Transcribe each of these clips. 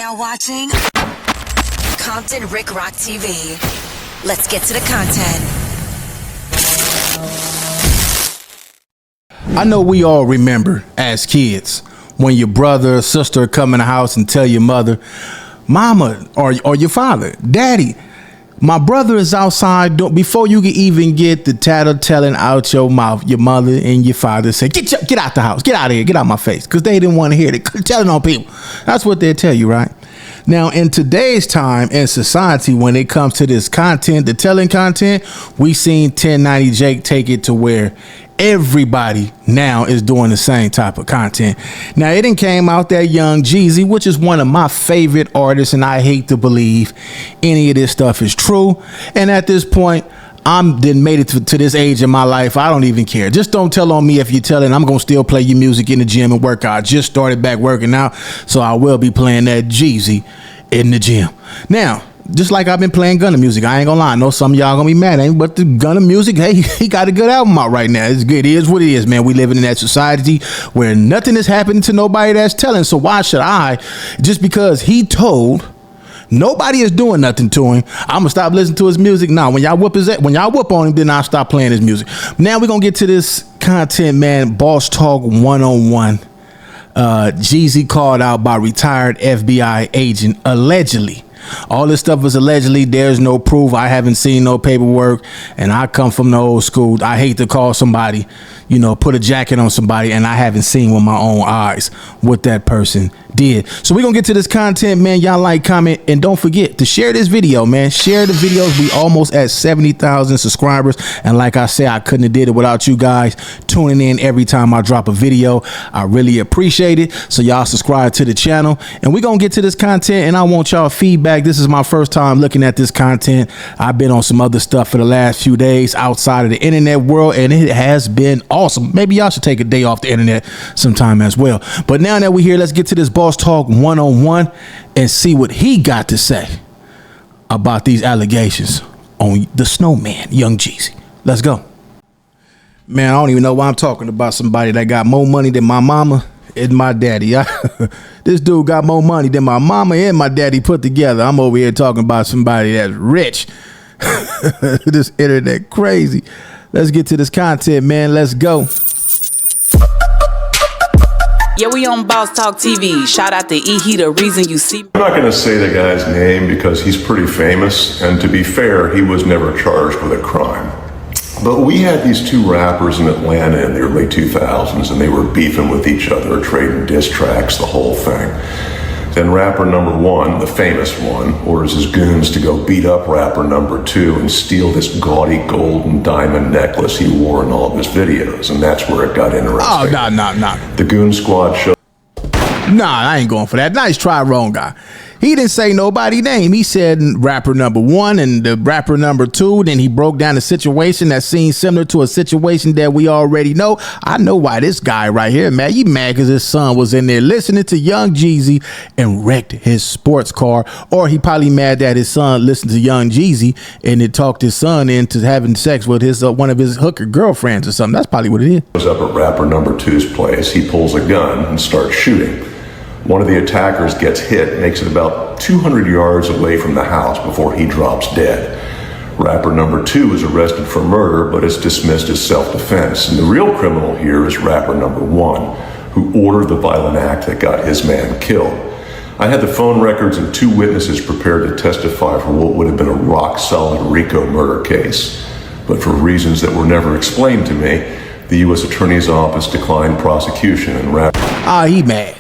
now watching Compton Rick Rock TV. Let's get to the content. I know we all remember as kids when your brother or sister come in the house and tell your mother, mama, or your father, daddy, my brother is outside. Before you can even get the tattling out your mouth, your mother and your father say, get out the house, get out of here, get out my face, because they didn't want to hear it. Telling on people. That's what they tell you, right? Now, in today's time and society, when it comes to this content, the telling content, we seen 1090 Jake take it to where everybody now is doing the same type of content. Now, it didn't came out that young Jeezy, which is one of my favorite artists, and I hate to believe any of this stuff is true. And at this point, I'm then made it to this age in my life. I don't even care. Just don't tell on me if you're telling. I'm gonna still play your music in the gym and work out. I just started back working out, so I will be playing that Jeezy in the gym. Now, just like I've been playing Gunna music, I ain't gonna lie. I know some of y'all gonna be mad at me, but the Gunna music, hey, he got a good album out right now. It's good. It is what it is, man. We living in that society where nothing is happening to nobody that's telling. So why should I, just because he told, nobody is doing nothing to him, I'm gonna stop listening to his music? Nah, when y'all whoop on him, then I'll stop playing his music. Now we're gonna get to this content, man. Boss Talk 101. Jeezy called out by retired FBI agent, allegedly. All this stuff is allegedly. There's no proof. I haven't seen no paperwork, and I come from the old school. I hate to call somebody, put a jacket on somebody, and I haven't seen with my own eyes what that person did. So we're gonna get to this content, man. Y'all like, comment, and don't forget to share this video, man. Share the videos. We almost at 70,000 subscribers, and like I said, I couldn't have did it without you guys tuning in every time I drop a video. I really appreciate it. So y'all subscribe to the channel, and we're gonna get to this content, and I want y'all feedback. This is my first time looking at this content. I've been on some other stuff for the last few days outside of the internet world, and it has been awesome. Maybe y'all should take a day off the internet sometime as well. But now that we're here, let's get to this Boss Talk 101 and see what he got to say about these allegations on the snowman, young Jeezy. Let's go. Man, I don't even know why I'm talking about somebody that got more money than my mama and my daddy. This dude got more money than my mama and my daddy put together. I'm over here talking about somebody that's rich. This internet crazy. Let's get to this content, man. Let's go. Yeah, we on Boss Talk TV. Shout out to E. He the reason you see. I'm not going to say the guy's name because he's pretty famous, and to be fair, he was never charged with a crime. But we had these two rappers in Atlanta in the early 2000s, and they were beefing with each other, trading diss tracks, the whole thing. Then rapper number one, the famous one, orders his goons to go beat up rapper number two and steal this gaudy gold and diamond necklace he wore in all of his videos, and that's where it got interesting. Oh, nah. The goon squad showed. Nah, I ain't going for that. Nice try, wrong guy. He didn't say nobody's name. He said rapper number one and the rapper number two. Then he broke down a situation that seems similar to a situation that we already know. I know why this guy right here, man, he mad because his son was in there listening to young Jeezy and wrecked his sports car. Or he probably mad that his son listened to young Jeezy and it talked his son into having sex with his one of his hooker girlfriends or something. That's probably what it is. Goes up at rapper number two's place. He pulls a gun and starts shooting. One of the attackers gets hit, makes it about 200 yards away from the house before he drops dead. Rapper number two is arrested for murder, but is dismissed as self-defense. And the real criminal here is rapper number one, who ordered the violent act that got his man killed. I had the phone records and two witnesses prepared to testify for what would have been a rock-solid RICO murder case. But for reasons that were never explained to me, the U.S. Attorney's Office declined prosecution and rapper... He mad.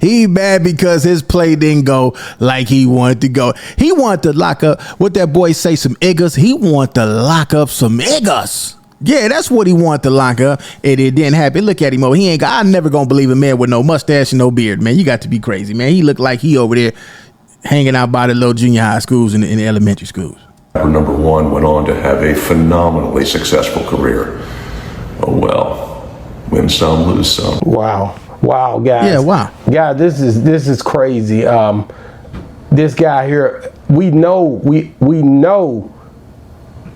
He mad because his play didn't go like he wanted to go. He wanted to lock up, what that boy say, some niggas. He wanted to lock up some niggas. Yeah, that's what he wanted to lock up, and it didn't happen. Look at him, he ain't got. I'm never gonna believe a man with no mustache and no beard, man. You got to be crazy, man. He looked like he over there hanging out by the little junior high schools and the elementary schools. Rapper number one went on to have a phenomenally successful career. Oh well, win some, lose some. Wow, guys. Yeah, wow. Guys, this is crazy. This guy here, we know.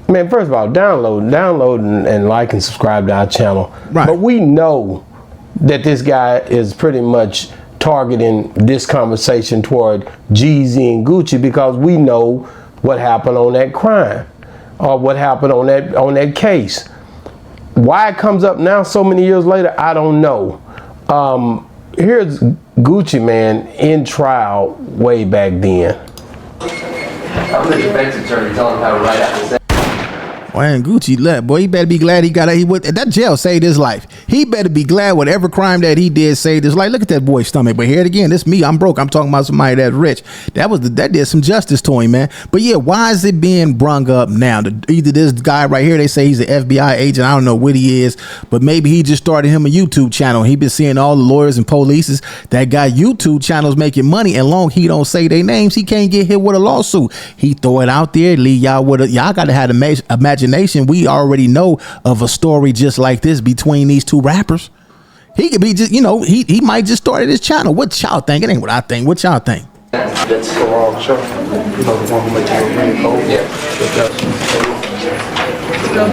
Man, first of all, download and like and subscribe to our channel. Right. But we know that this guy is pretty much targeting this conversation toward Jeezy and Gucci because we know what happened on that crime or what happened on that case. Why it comes up now so many years later, I don't know. Here's Gucci, man, in trial way back then. I'm the defense attorney telling him how to write out the Man, Gucci left. Boy, he better be glad that jail saved his life. He better be glad whatever crime that he did saved his life. Look at that boy's stomach. But here it again, this me. I'm broke. I'm talking about somebody that's rich. That did some justice to him, man. But yeah, why is it being brung up now? Either this guy right here, they say he's an FBI agent. I don't know what he is, but maybe he just started him a YouTube channel. He been seeing all the lawyers and polices that got YouTube channels making money, and long he don't say their names, he can't get hit with a lawsuit. He throw it out there, leave y'all with y'all got to have imagination. We already know of a story just like this between these two rappers. He could be just, he might just started his channel. What y'all think? It ain't what I think. What y'all think? That's the wrong show. You know, the one who makes it really cold. Yeah. Mr.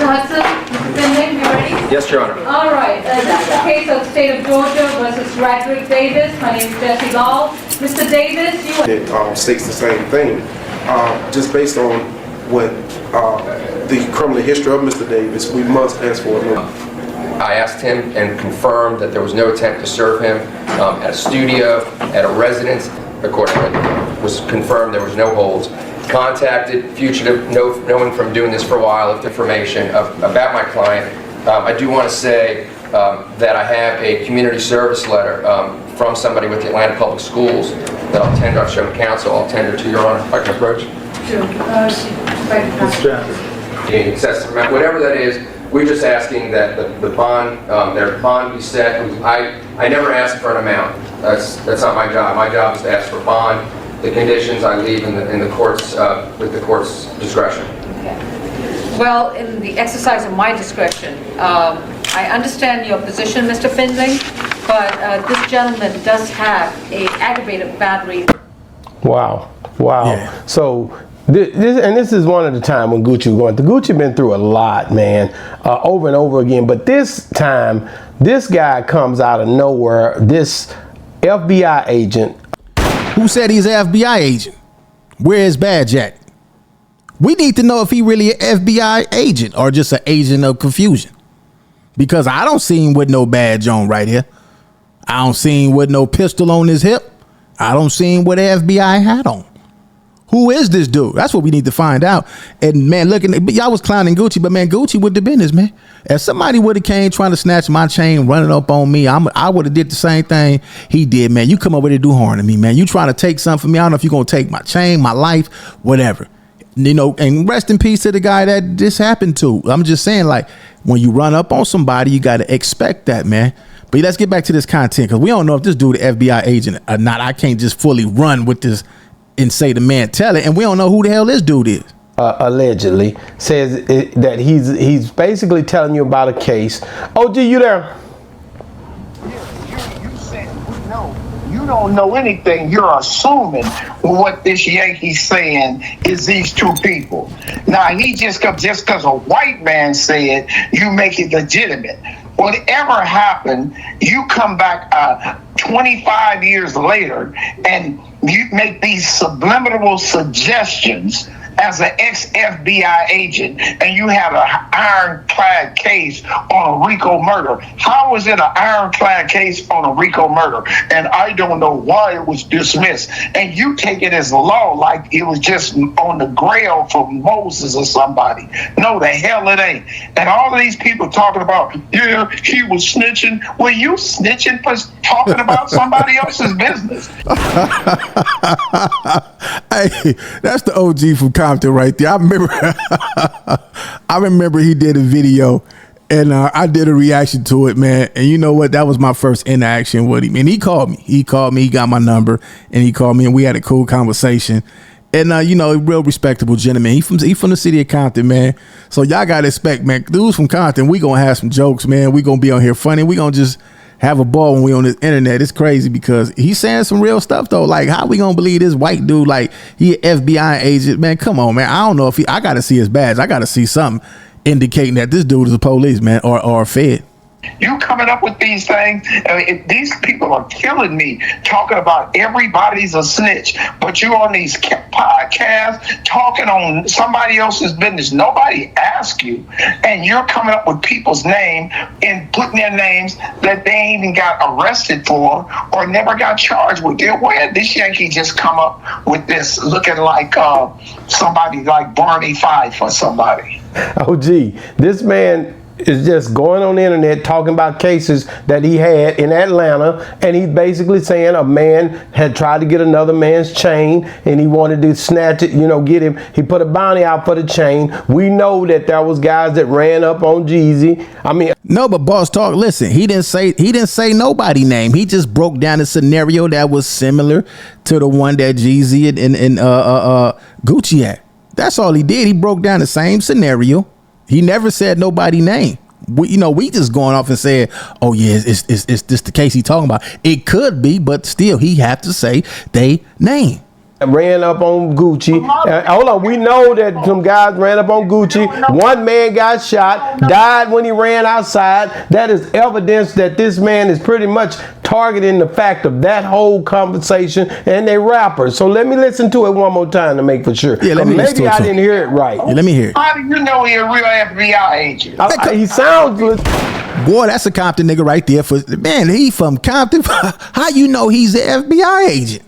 Hudson, Mr. Finley, you ready? Yes, Your Honor. All right. This is the case of State of Georgia versus Radrick Davis. My name is Jesse Law. Mr. Davis, you... It states the same thing. Just based on what the criminal history of Mr. Davis, we must ask for a new. I asked him and confirmed that there was no attempt to serve him at a studio, at a residence. Accordingly, it was confirmed there was no holds. Contacted fugitive, knowing from doing this for a while, of information about my client. I do want to say that I have a community service letter from somebody with the Atlanta Public Schools that I'll tender. I've shown counsel. I'll tender to Your Honor if I can approach. Sure. The excessive amount, whatever that is, we're just asking that the bond, their bond be set. I never asked for an amount. That's not my job. My job is to ask for bond. The conditions I leave in the courts with the court's discretion. Okay. Well, in the exercise of my discretion, I understand your position, Mr. Finley, but this gentleman does have an aggravated battery. Wow. Yeah. So this is one of the time when Gucci was going through. Gucci been through a lot, man, over and over again. But this time, this guy comes out of nowhere. This FBI agent. Who said he's an FBI agent? Where his badge at? We need to know if he really an FBI agent or just an agent of confusion. Because I don't see him with no badge on right here. I don't see him with no pistol on his hip. I don't see him with an FBI hat on. Who is this dude? That's what we need to find out. And man, y'all was clowning Gucci, but man, Gucci with the business, man. If somebody would have came trying to snatch my chain, running up on me, I would have did the same thing he did, man. You come over there to do harm to me, man. You trying to take something from me. I don't know if you're going to take my chain, my life, whatever. And rest in peace to the guy that this happened to. I'm just saying, like, when you run up on somebody, you got to expect that, man. But let's get back to this content, because we don't know if this dude an FBI agent or not. I can't just fully run with this and say the man tell it, and we don't know who the hell this dude is. Allegedly says that he's basically telling you about a case. OG, you there? You said no. You don't know anything. You're assuming what this Yankee's saying is these two people. Now he just because a white man said, you make it legitimate. Whatever happened, you come back 25 years later and you make these subliminal suggestions as an ex-FBI agent, and you have an ironclad case on a RICO murder. How is it an ironclad case on a RICO murder? And I don't know why it was dismissed. And you take it as law like it was just on the grail from Moses or somebody. No, the hell it ain't. And all of these people talking about, yeah, he was snitching. Well, you snitching for talking about somebody else's business. Hey, that's the OG from Compton right there. I remember he did a video, and I did a reaction to it, man. And you know what? That was my first interaction with him. And he called me. He got my number, and he called me, and we had a cool conversation. And a real respectable gentleman. He from the city of Compton, man. So y'all gotta expect, man. Dudes from Compton, we gonna have some jokes, man. We gonna be on here funny. We gonna just have a ball when we on this internet. It's crazy because he's saying some real stuff though. Like, how we gonna believe this white dude like he an FBI agent? Man, come on, man. I don't know if I gotta see his badge. I gotta see something indicating that this dude is a police man or a fed. You coming up with these things? I mean, these people are killing me, talking about everybody's a snitch, but you on these podcasts talking on somebody else's business. Nobody asked you, and you're coming up with people's name and putting their names that they ain't even got arrested for or never got charged with. Where this Yankee just come up with this, looking like somebody like Barney Fife or somebody? Oh, gee, this man is just going on the internet talking about cases that he had in Atlanta, and he's basically saying a man had tried to get another man's chain and he wanted to snatch it, get him. He put a bounty out for the chain. We know that there was guys that ran up on Jeezy. I mean, no, but Boss Talk, listen, he didn't say nobody name. He just broke down a scenario that was similar to the one that Jeezy and Gucci had. That's all he did. He broke down the same scenario. He never said nobody name. We just going off and said, oh yeah, it's this the case he talking about. It could be, but still he have to say they name. Ran up on Gucci. Hold on, we know that some guys ran up on Gucci. One man got shot, died when he ran outside. That is evidence that this man is pretty much targeting the fact of that whole conversation, and they rappers. So let me listen to it one more time to make for sure. Yeah, let me maybe I didn't hear it right. Yeah, let me hear it. How do you know he a real FBI agent? He sounds. Boy, that's a Compton nigga right there. Man, he from Compton. How you know he's an FBI agent?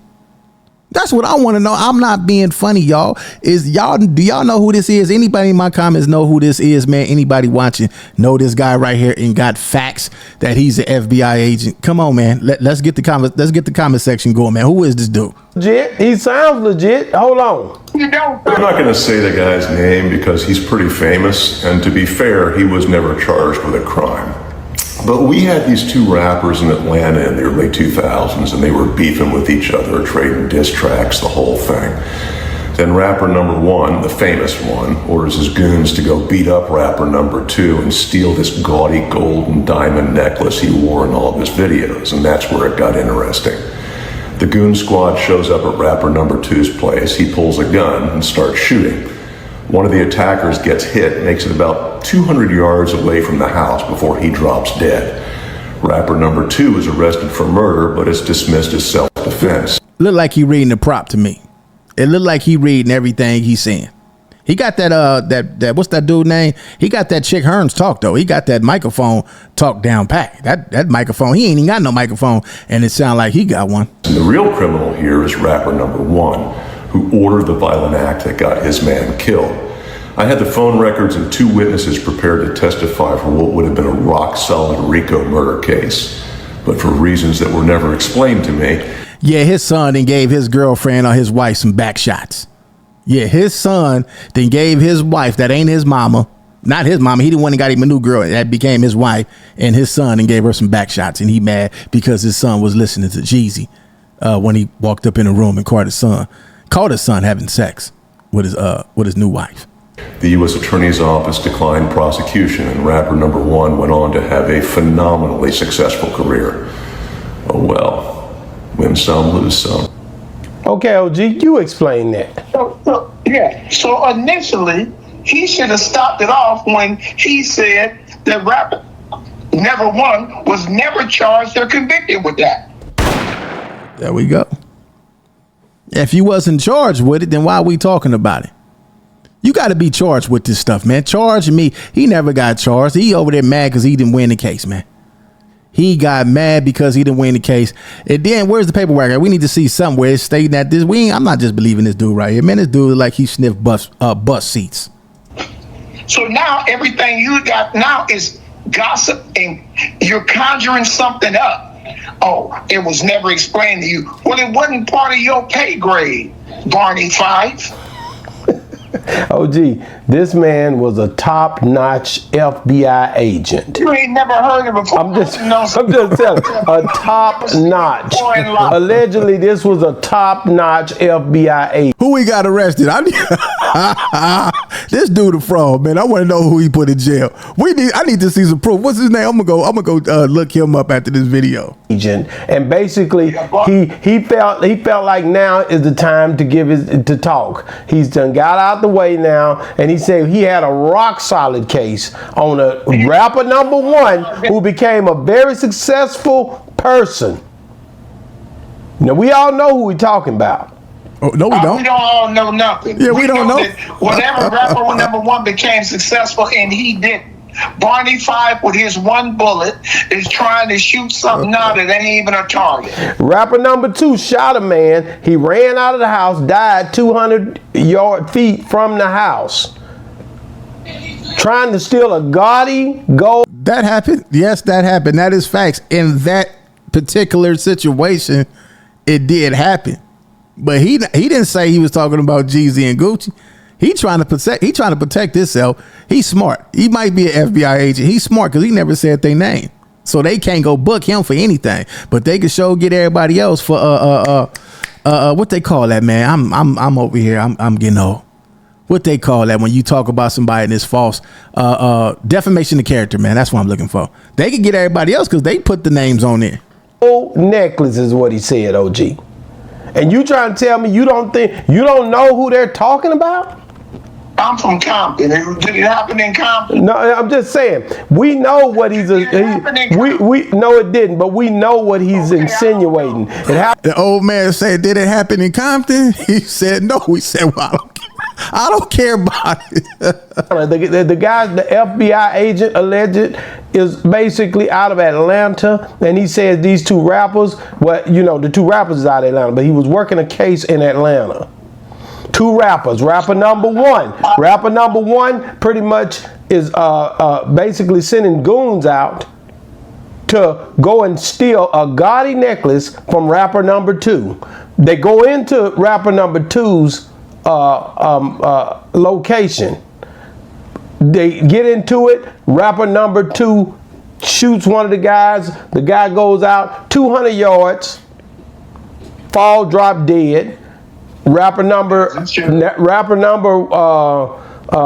That's what I want to know. I'm not being funny, y'all. Do y'all know who this is? Anybody in my comments know who this is, man? Anybody watching know this guy right here and got facts that he's an FBI agent? Come on, man. Let's get the comment section going, man. Who is this dude? Legit. He sounds legit. Hold on. You don't. I'm not going to say the guy's name because he's pretty famous, and to be fair, he was never charged with a crime. But we had these two rappers in Atlanta in the early 2000s, and they were beefing with each other, trading diss tracks, the whole thing. Then rapper number one, the famous one, orders his goons to go beat up rapper number two and steal this gaudy gold and diamond necklace he wore in all of his videos, and that's where it got interesting. The goon squad shows up at rapper number two's place. He pulls a gun and starts shooting. One of the attackers gets hit, makes it about 200 yards away from the house before he drops dead. Rapper number two is arrested for murder, but is dismissed as self-defense. Look like he reading the prop to me. It looked like he reading everything he's saying. He got that what's that dude name? He got that Chick Hearns talk though. He got that microphone talk down pat. That microphone, he ain't even got no microphone, and it sound like he got one. And the real criminal here is rapper number one, who ordered the violent act that got his man killed. I had the phone records and two witnesses prepared to testify for what would have been a rock-solid RICO murder case. But for reasons that were never explained to me... Yeah, his son then gave his girlfriend or his wife some back shots. Yeah, his son then gave his wife, that ain't his mama, not his mama, he the one that got him a new girl, that became his wife, and his son and gave her some back shots, and he mad because his son was listening to Jeezy when he walked up in the room and caught his son having sex with his new wife. The U.S. Attorney's Office declined prosecution, and rapper number one went on to have a phenomenally successful career. Oh well, win some, lose some. Okay, OG, you explain that. So initially, he should have stopped it off when he said that rapper number one was never charged or convicted with that. There we go. If you wasn't charged with it, then why are we talking about it? You got to be charged with this stuff, man. Charge me. He never got charged. He over there mad because he didn't win the case, man. He got mad because he didn't win the case. And then where's the paperwork? We need to see somewhere stating that this. I'm not just believing this dude right here, man. This dude like he sniffed bus seats. So now everything you got now is gossip, and you're conjuring something up. Oh, it was never explained to you. Well, it wasn't part of your pay grade, Barney Fife. OG, this man was a top-notch FBI agent. You ain't never heard of it before. I'm just telling you, a top-notch. Allegedly, this was a top-notch FBI agent. Who we got arrested? This dude a fraud, man. I want to know who he put in jail. I need to see some proof. What's his name? I'm gonna go look him up after this video. And basically, he felt like now is the time to talk. He's done got out the way now, and he said he had a rock solid case on a rapper number one who became a very successful person. Now we all know who we're talking about. Oh, no, we don't. We don't all know nothing. Yeah, we don't know. That whatever rapper number one became successful and he didn't. Barney Fife with his one bullet is trying to shoot something out that ain't even a target. Rapper number two shot a man. He ran out of the house, died 200 feet from the house. Trying to steal a gaudy gold. That happened. Yes, that happened. That is facts. In that particular situation, it did happen. But he didn't say he was talking about Jeezy and Gucci. He trying to protect himself. He's smart. He might be an FBI agent. He's smart because he never said their name. So they can't go book him for anything. But they can get everybody else for what they call that, man. I'm over here. I'm getting old. What they call that when you talk about somebody and it's false? Defamation of character, man. That's what I'm looking for. They can get everybody else because they put the names on there. Necklace is what he said, OG. And you trying to tell me you don't know who they're talking about? I'm from Compton. Did it happen in Compton? No, I'm just saying. We know what we no, it didn't, but we know what he's insinuating. The old man said, "Did it happen in Compton?" He said, "No." We said, "Well, I don't care about it." The guy, the FBI agent alleged, is basically out of Atlanta, and he says these two rappers. Well, the two rappers is out of Atlanta, but he was working a case in Atlanta. Two rappers. Rapper number one pretty much is basically sending goons out to go and steal a gaudy necklace from rapper number two. They go into rapper number two's location. They get into it. Rapper number two shoots one of the guys. The guy goes out 200 yards, drop dead. Rapper number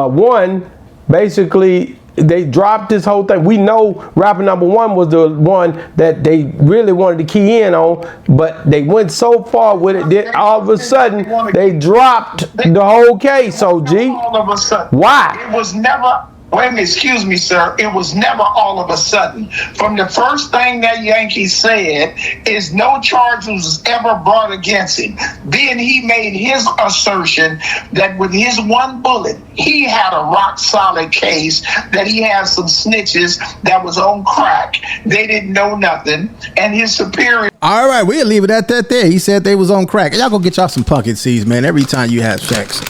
one, basically they dropped this whole thing. We know rapper number one was the one that they really wanted to key in on, but they went so far with it that all of a sudden they dropped the whole case. OG, all of a sudden. Why? It was never. Wait a minute, excuse me, sir. It was never all of a sudden. From the first thing that Yankee said is no charge was ever brought against him. Then he made his assertion that with his one bullet, he had a rock solid case, that he had some snitches that was on crack. They didn't know nothing. And his superior. All right, we'll leave it at that there. He said they was on crack. Y'all go get y'all some pumpkin seeds, man. Every time you have sex,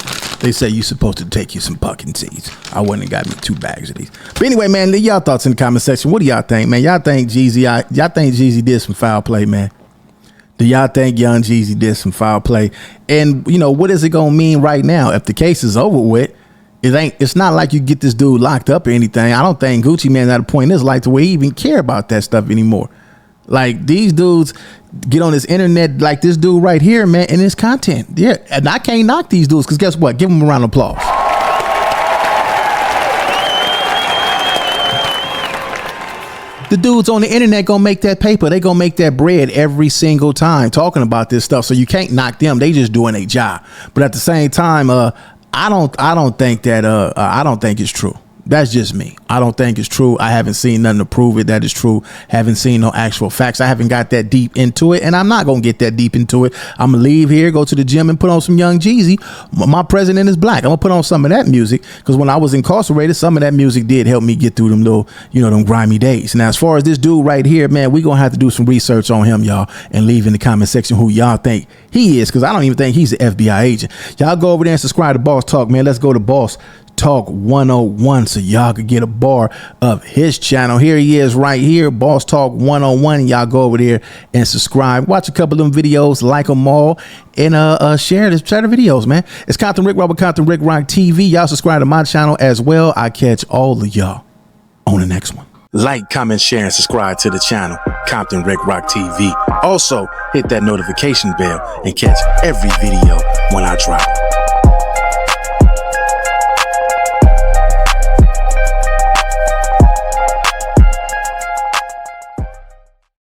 they say you supposed to take you some pumpkin seeds. I wouldn't have got me 2 bags of these. But anyway, man, leave y'all thoughts in the comment section. What do y'all think, man? Y'all think Jeezy did some foul play, man? Do y'all think young Jeezy did some foul play? And what is it gonna mean right now? If the case is over with, it's not like you get this dude locked up or anything. I don't think Gucci Mane at a point in his life to where he even care about that stuff anymore. Like, these dudes get on this internet like this dude right here, man, and his content. Yeah, and I can't knock these dudes because guess what? Give them a round of applause. The dudes on the internet gonna make that paper. They gonna make that bread every single time talking about this stuff. So you can't knock them. They just doing their job. But at the same time, I don't think it's true. That's just me. I don't think it's true. I haven't seen nothing to prove it that is true. Haven't seen no actual facts. I haven't got that deep into it, and I'm not going to get that deep into it. I'm going to leave here, go to the gym, and put on some young Jeezy. My president is black. I'm going to put on some of that music, because when I was incarcerated, some of that music did help me get through them little, them grimy days. Now, as far as this dude right here, man, we're going to have to do some research on him, y'all, and leave in the comment section who y'all think he is, because I don't even think he's an FBI agent. Y'all go over there and subscribe to Boss Talk, man. Let's go to Boss Talk 101 so y'all could get a bar of his channel. Here he is right here, Boss Talk 101. Y'all go over there and subscribe, watch a couple of them videos, like them all, and share the videos, man. It's Compton Rick Rock with Compton Rick Rock TV. Y'all subscribe to my channel as well. I catch all of y'all on the next one. Like, comment, share, and subscribe to the channel Compton Rick Rock TV. Also hit that notification bell and catch every video when I drop.